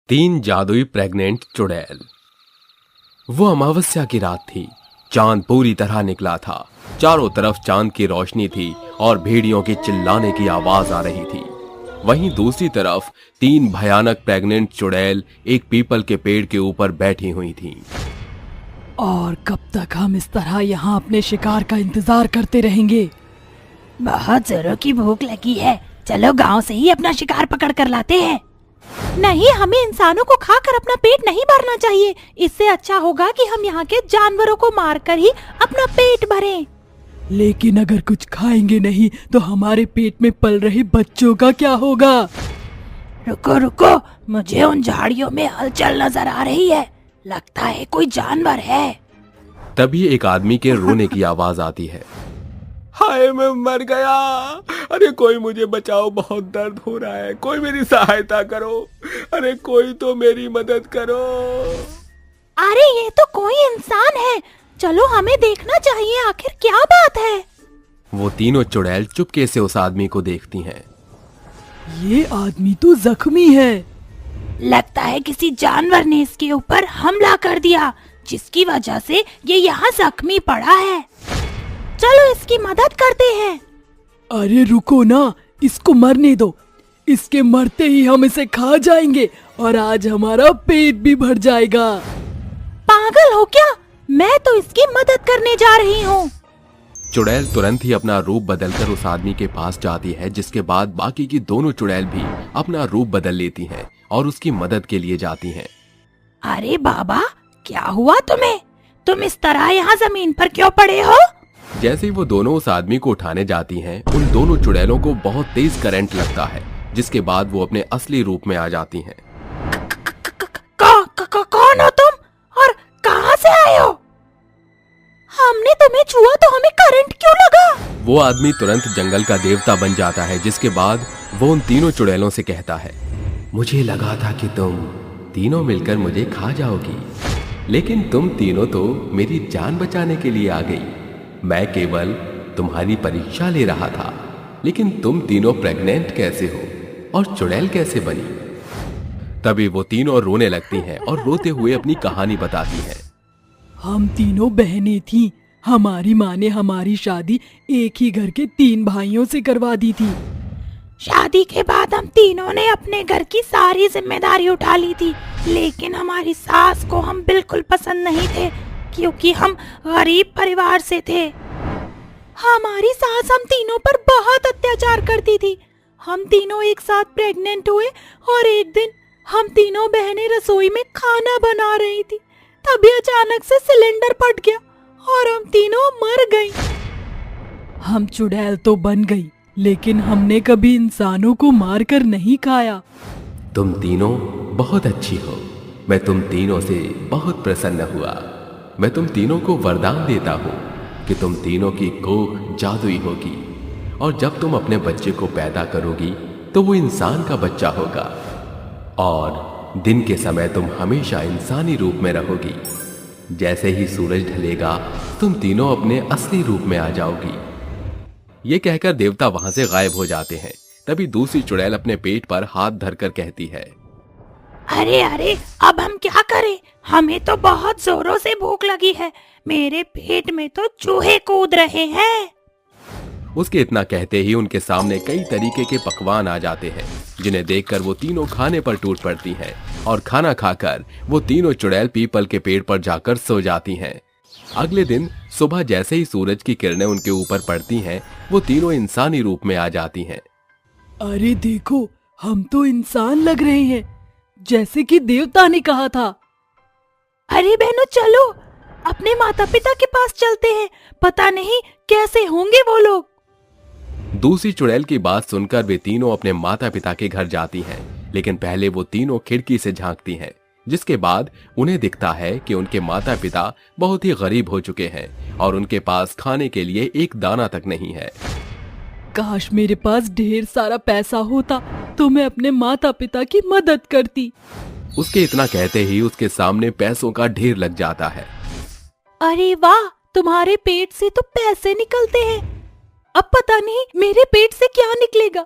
तीन जादुई प्रेग्नेंट चुड़ैल। वो अमावस्या की रात थी। चांद पूरी तरह निकला था। चारों तरफ चांद की रोशनी थी और भेड़ियों के चिल्लाने की आवाज आ रही थी। वहीं दूसरी तरफ तीन भयानक प्रेग्नेंट चुड़ैल एक पीपल के पेड़ के ऊपर बैठी हुई थीं। और कब तक हम इस तरह यहाँ अपने शिकार का इंतजार करते रहेंगे? बहुत जोरों की भूख लगी है, चलो गांव से ही अपना शिकार पकड़ कर लाते हैं। नहीं, हमें इंसानों को खाकर अपना पेट नहीं भरना चाहिए। इससे अच्छा होगा कि हम यहाँ के जानवरों को मारकर ही अपना पेट भरें। लेकिन अगर कुछ खाएंगे नहीं तो हमारे पेट में पल रहे बच्चों का क्या होगा? रुको रुको, मुझे उन झाड़ियों में हलचल नजर आ रही है। लगता है कोई जानवर है। तभी एक आदमी के रोने की आवाज आती है। हाय, मैं मर गया। अरे कोई मुझे बचाओ, बहुत दर्द हो रहा है। कोई मेरी सहायता करो। अरे कोई तो मेरी मदद करो। अरे ये तो कोई इंसान है, चलो हमें देखना चाहिए आखिर क्या बात है। वो तीनों चुड़ैल चुपके से उस आदमी को देखती हैं। ये आदमी तो जख्मी है। लगता है किसी जानवर ने इसके ऊपर हमला कर दिया, जिसकी वजह से ये यहाँ जख्मी पड़ा है। चलो इसकी मदद करते हैं। अरे रुको ना, इसको मरने दो। इसके मरते ही हम इसे खा जाएंगे और आज हमारा पेट भी भर जाएगा। पागल हो क्या? मैं तो इसकी मदद करने जा रही हूँ। चुड़ैल तुरंत ही अपना रूप बदलकर उस आदमी के पास जाती है, जिसके बाद बाकी की दोनों चुड़ैल भी अपना रूप बदल लेती हैं और उसकी मदद के लिए जाती हैं। अरे बाबा, क्या हुआ तुम्हें? तुम इस तरह यहाँ जमीन पर क्यों पड़े हो? जैसे ही वो दोनों उस आदमी को उठाने जाती हैं, उन दोनों चुड़ैलों को बहुत तेज करंट लगता है, जिसके बाद वो अपने असली रूप में आ जाती हैं। कौन हो तुम और कहाँ से आए हो? हमने तुम्हें छुआ तो हमें करंट क्यों लगा? वो आदमी तुरंत जंगल का देवता बन जाता है, जिसके बाद वो उन तीनों चुड़ैलों से कहता है, मुझे लगा था कि तुम तीनों मिलकर मुझे खा जाओगी, लेकिन तुम तीनों तो मेरी जान बचाने के लिए आ गई। मैं केवल तुम्हारी परीक्षा ले रहा था, लेकिन तुम तीनों प्रेग्नेंट कैसे हो और चुड़ैल कैसे बनी? तभी वो तीनों रोने लगती हैं और रोते हुए अपनी कहानी बताती हैं। हम तीनों बहनें थीं। हमारी माँ ने हमारी शादी एक ही घर के तीन भाइयों से करवा दी थी। शादी के बाद हम तीनों ने अपने घर की सारी जिम्मेदारी उठा ली थी, लेकिन हमारी सास को हम बिल्कुल पसंद नहीं थे, क्योंकि हम गरीब परिवार से थे। हमारी सास हम तीनों पर बहुत अत्याचार करती थी। हम तीनों एक साथ प्रेग्नेंट हुए और एक दिन हम तीनों बहनें रसोई में खाना बना रही थी, तभी अचानक से सिलेंडर फट गया और हम तीनों मर गई। हम चुड़ैल तो बन गई, लेकिन हमने कभी इंसानों को मारकर नहीं खाया। तुम तीनों बहुत अच्छी हो। मैं तुम तीनों से बहुत प्रसन्न हुआ। मैं तुम तीनों को वरदान देता हूँ कि तुम तीनों की कोख जादुई होगी, और जब तुम अपने बच्चे को पैदा करोगी तो वो इंसान का बच्चा होगा, और दिन के समय तुम हमेशा इंसानी रूप में रहोगी। जैसे ही सूरज ढलेगा तुम तीनों अपने असली रूप में आ जाओगी। ये कहकर देवता वहां से गायब हो जाते हैं। तभी दूसरी चुड़ैल अपने पेट पर हाथ धरकर कहती है, अरे अरे, अब हम क्या करें? हमें तो बहुत जोरों से भूख लगी है। मेरे पेट में तो चूहे कूद रहे हैं। उसके इतना कहते ही उनके सामने कई तरीके के पकवान आ जाते हैं, जिन्हें देखकर वो तीनों खाने पर टूट पड़ती हैं, और खाना खाकर वो तीनों चुड़ैल पीपल के पेड़ पर जाकर सो जाती हैं। अगले दिन सुबह जैसे ही सूरज की किरणें उनके ऊपर पड़ती हैं, वो तीनों इंसानी रूप में आ जाती हैं। अरे देखो, हम तो इंसान लग रहे हैं, जैसे कि देवता ने कहा था। अरे बहनों, चलो अपने माता पिता के पास चलते हैं, पता नहीं कैसे होंगे वो लोग। दूसरी चुड़ैल की बात सुनकर वे तीनों अपने माता पिता के घर जाती हैं, लेकिन पहले वो तीनों खिड़की से झांकती हैं, जिसके बाद उन्हें दिखता है कि उनके माता पिता बहुत ही गरीब हो चुके हैं और उनके पास खाने के लिए एक दाना तक नहीं है। काश मेरे पास ढेर सारा पैसा होता तो मैं अपने माता पिता की मदद करती। उसके इतना कहते ही उसके सामने पैसों का ढेर लग जाता है। अरे वाह, तुम्हारे पेट से तो पैसे निकलते हैं। अब पता नहीं मेरे पेट से क्या निकलेगा।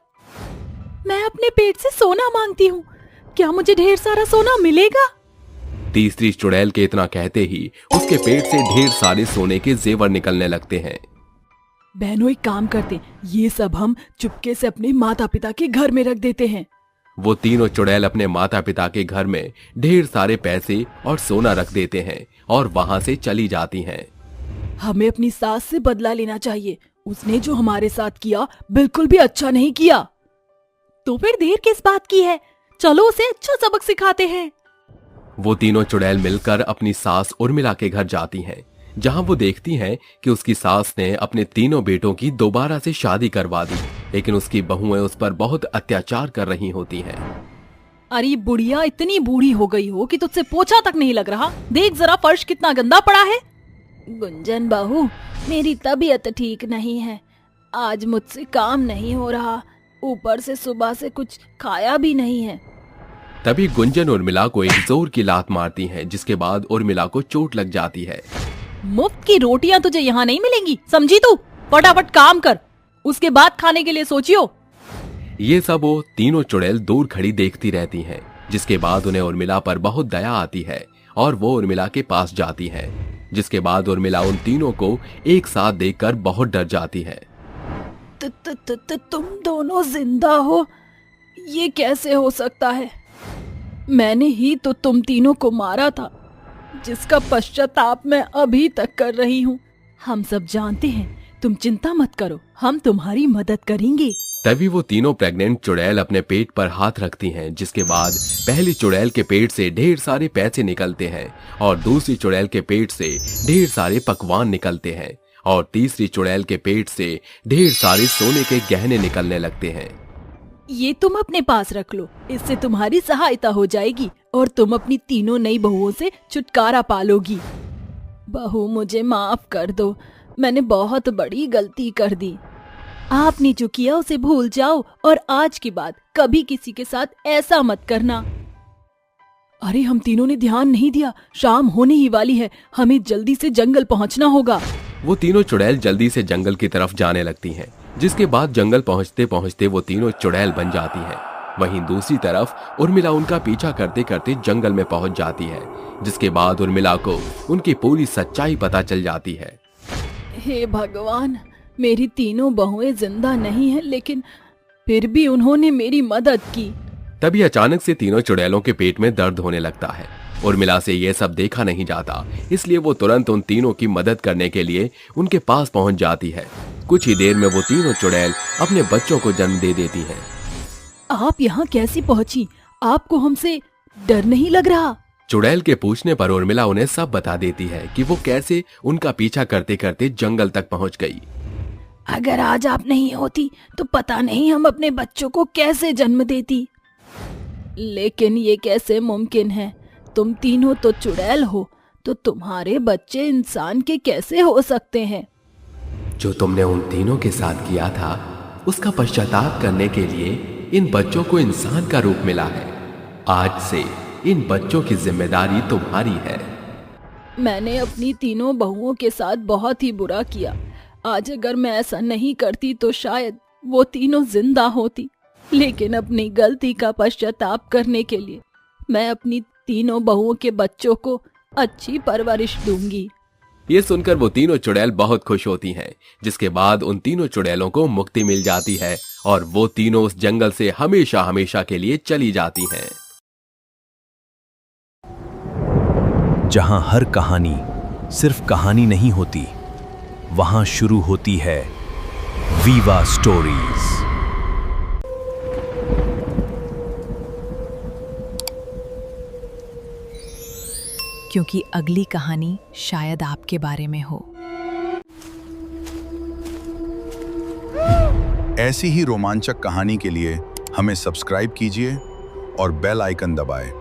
मैं अपने पेट से सोना मांगती हूँ, क्या मुझे ढेर सारा सोना मिलेगा? तीसरी चुड़ैल के इतना कहते ही उसके पेट से ढेर सारे सोने के जेवर निकलने लगते हैं। बहनों, एक काम करते, ये सब हम चुपके से अपने माता पिता के घर में रख देते हैं। वो तीनों चुड़ैल अपने माता पिता के घर में ढेर सारे पैसे और सोना रख देते हैं और वहां से चली जाती हैं। हमें अपनी सास से बदला लेना चाहिए। उसने जो हमारे साथ किया बिल्कुल भी अच्छा नहीं किया। तो फिर देर किस बात की है? चलो उसे अच्छा सबक सिखाते हैं। वो तीनों चुड़ैल मिलकर अपनी सास उर्मिला के घर जाती हैं, जहां वो देखती हैं कि उसकी सास ने अपने तीनों बेटों की दोबारा से शादी करवा दी, लेकिन उसकी बहुएं उस पर बहुत अत्याचार कर रही होती हैं। अरे बुढ़िया, इतनी बूढ़ी हो गई हो कि तुझसे पोछा तक नहीं लग रहा। देख जरा फर्श कितना गंदा पड़ा है। गुंजन बहू, मेरी तबीयत ठीक नहीं है। आज मुझसे काम नहीं हो रहा, ऊपर से सुबह से कुछ खाया भी नहीं है। तभी गुंजन उर्मिला को एक जोर की लात मारती हैं, जिसके बाद उर्मिला को चोट लग जाती है। मुफ्त की रोटियां तुझे यहाँ नहीं मिलेंगी, समझी तू? फटाफट काम कर, उसके बाद खाने के लिए सोचियो। ये सब वो तीनों चुड़ैल दूर खड़ी देखती रहती हैं, जिसके बाद उन्हें उर्मिला पर बहुत दया आती है और वो उर्मिला के पास जाती है, जिसके बाद उर्मिला उन तीनों को एक साथ देखकर बहुत डर जाती है। तुम दोनों जिंदा हो? ये कैसे हो सकता है? मैंने ही तो तुम तीनों को मारा था, जिसका पश्चाताप मैं अभी तक कर रही हूँ। हम सब जानते हैं, तुम चिंता मत करो, हम तुम्हारी मदद करेंगे। तभी वो तीनों प्रेग्नेंट चुड़ैल अपने पेट पर हाथ रखती हैं, जिसके बाद पहली चुड़ैल के पेट से ढेर सारे पैसे निकलते हैं और दूसरी चुड़ैल के पेट से ढेर सारे पकवान निकलते हैं और तीसरी चुड़ैल के पेट से ढेर सारे सोने के गहने निकलने लगते हैं। ये तुम अपने पास रख लो, इससे तुम्हारी सहायता हो जाएगी और तुम अपनी तीनों नई बहुओं से छुटकारा पालोगी। बहू, मुझे माफ कर दो, मैंने बहुत बड़ी गलती कर दी। आपने जो किया उसे भूल जाओ और आज के बाद कभी किसी के साथ ऐसा मत करना। अरे हम तीनों ने ध्यान नहीं दिया, शाम होने ही वाली है, हमें जल्दी से जंगल पहुंचना होगा। वो तीनों चुड़ैल जल्दी से जंगल की तरफ जाने लगती हैं, जिसके बाद जंगल पहुंचते पहुंचते वो तीनों चुड़ैल बन जाती हैं। वहीं दूसरी तरफ उर्मिला उनका पीछा करते करते जंगल में पहुंच जाती है, जिसके बाद उर्मिला को उनकी पूरी सच्चाई पता चल जाती है। हे भगवान, मेरी तीनों बहुएं जिंदा नहीं हैं, लेकिन फिर भी उन्होंने मेरी मदद की। तभी अचानक से तीनों चुड़ैलों के पेट में दर्द होने लगता है। उर्मिला से ये सब देखा नहीं जाता, इसलिए वो तुरंत उन तीनों की मदद करने के लिए उनके पास पहुंच जाती है। कुछ ही देर में वो तीनों चुड़ैल अपने बच्चों को जन्म दे देती हैं। आप यहाँ कैसी पहुंची? आपको हमसे डर नहीं लग रहा? चुड़ैल के पूछने पर उर्मिला उन्हें सब बता देती है कि वो कैसे उनका पीछा करते करते जंगल तक पहुंच गई। अगर आज आप नहीं होती तो पता नहीं हम अपने बच्चों को कैसे जन्म देती। लेकिन ये कैसे मुमकिन है? तुम तीनों तो चुड़ैल हो, तो तुम्हारे बच्चे इंसान के कैसे हो सकते हैं? जो तुमने उन तीनों के साथ किया था, उसका पश्चाताप करने के लिए इन बच्चों को इंसान का रूप मिला है। आज से इन बच्चों की जिम्मेदारी तुम्हारी है। मैंने अपनी तीनों बहुओं के साथ बहुत ही बुरा किया। आज अगर मैं ऐसा नहीं करती तो शायद वो तीनों जिंदा होती। लेकिन अपनी गलती का पश्चाताप करने के लिए मैं अपनी तीनों बहुओं के बच्चों को अच्छी परवरिश दूंगी। ये सुनकर वो तीनों चुड़ैल बहुत खुश होती हैं, जिसके बाद उन तीनों चुड़ैलों को मुक्ति मिल जाती है और वो तीनों उस जंगल से हमेशा हमेशा के लिए चली जाती हैं। जहां हर कहानी सिर्फ कहानी नहीं होती, वहां शुरू होती है वीवा स्टोरीज। क्योंकि अगली कहानी शायद आपके बारे में हो। ऐसी ही रोमांचक कहानी के लिए हमें सब्सक्राइब कीजिए और बेल आइकन दबाएं।